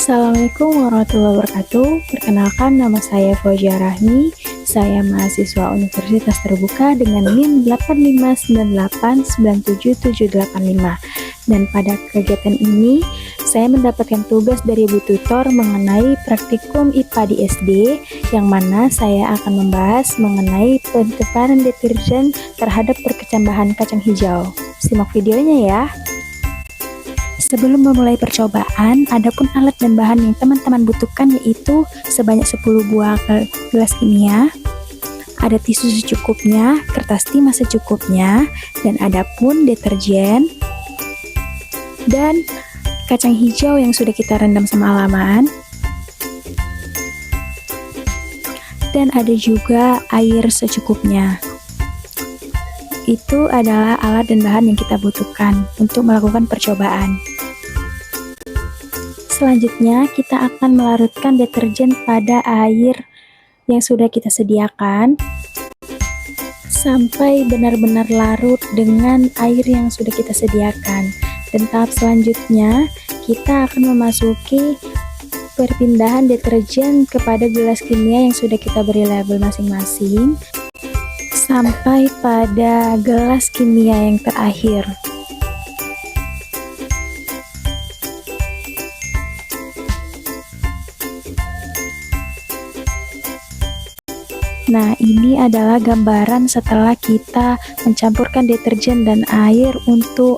Assalamualaikum warahmatullahi wabarakatuh. Perkenalkan, nama saya Fauzia Rahmi. Saya mahasiswa Universitas Terbuka dengan NIM 859897785. Dan pada kegiatan ini, saya mendapatkan tugas dari Bu Tutor mengenai praktikum IPA di SD, yang mana saya akan membahas mengenai penteparan deterjen terhadap perkecambahan kacang hijau. Simak videonya ya. Sebelum memulai percobaan, adapun alat dan bahan yang teman-teman butuhkan yaitu sebanyak 10 buah gelas kimia, ada tisu secukupnya, kertas timah secukupnya, dan adapun deterjen, dan kacang hijau yang sudah kita rendam semalaman, dan ada juga air secukupnya. Itu adalah alat dan bahan yang kita butuhkan untuk melakukan percobaan. Selanjutnya, kita akan melarutkan deterjen pada air yang sudah kita sediakan sampai benar-benar larut dengan air yang sudah kita sediakan. Dan tahap selanjutnya, kita akan memasuki perpindahan deterjen kepada gelas kimia yang sudah kita beri label masing-masing sampai pada gelas kimia yang terakhir. Nah, ini adalah gambaran setelah kita mencampurkan deterjen dan air untuk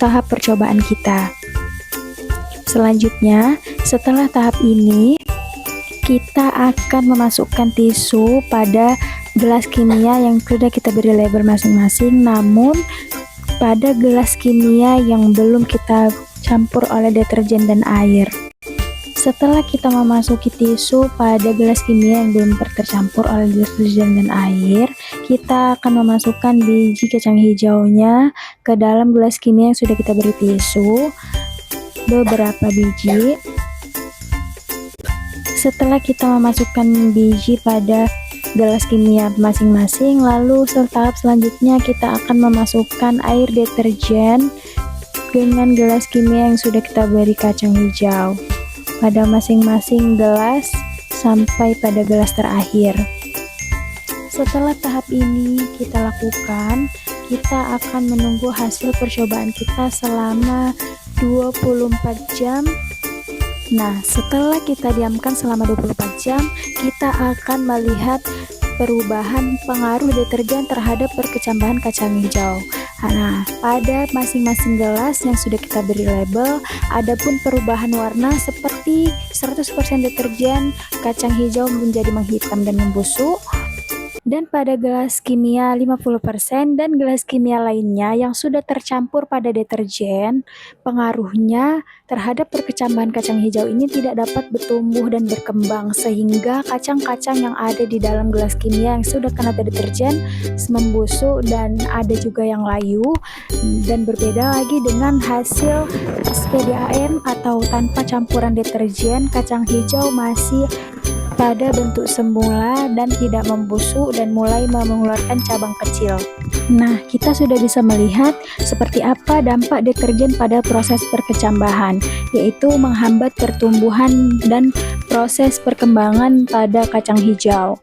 tahap percobaan kita. Selanjutnya, setelah tahap ini, kita akan memasukkan tisu pada gelas kimia yang sudah kita beri label masing-masing, namun pada gelas kimia yang belum kita campur oleh deterjen dan air. Setelah kita memasuki tisu pada gelas kimia yang belum tercampur oleh deterjen dan air, kita akan memasukkan biji kacang hijaunya ke dalam gelas kimia yang sudah kita beri tisu, beberapa biji. Setelah kita memasukkan biji pada gelas kimia masing-masing, lalu tahap selanjutnya kita akan memasukkan air deterjen dengan gelas kimia yang sudah kita beri kacang hijau pada masing-masing gelas sampai pada gelas terakhir. Setelah tahap ini kita lakukan, kita akan menunggu hasil percobaan kita selama 24 jam. Nah, setelah kita diamkan selama 24 jam, kita akan melihat perubahan pengaruh deterjen terhadap perkecambahan kacang hijau. Nah, pada masing-masing gelas yang sudah kita beri label, adapun perubahan warna seperti 100% deterjen kacang hijau menjadi menghitam dan membusuk, dan pada gelas kimia 50% dan gelas kimia lainnya yang sudah tercampur pada deterjen, pengaruhnya terhadap perkecambahan kacang hijau ini tidak dapat bertumbuh dan berkembang, sehingga kacang-kacang yang ada di dalam gelas kimia yang sudah kena deterjen membusuk dan ada juga yang layu. Dan berbeda lagi dengan hasil SPDAM atau tanpa campuran deterjen, kacang hijau masih pada bentuk semula dan tidak membusuk dan mulai mengeluarkan cabang kecil. Nah, kita sudah bisa melihat seperti apa dampak deterjen pada proses perkecambahan, yaitu menghambat pertumbuhan dan proses perkembangan pada kacang hijau.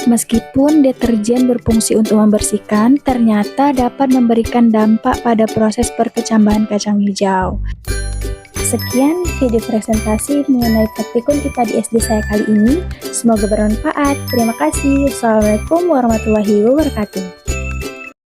Meskipun deterjen berfungsi untuk membersihkan, ternyata dapat memberikan dampak pada proses perkecambahan kacang hijau. Sekian video presentasi mengenai praktikum IPA di SD saya kali ini. Semoga bermanfaat. Terima kasih. Assalamualaikum warahmatullahi wabarakatuh.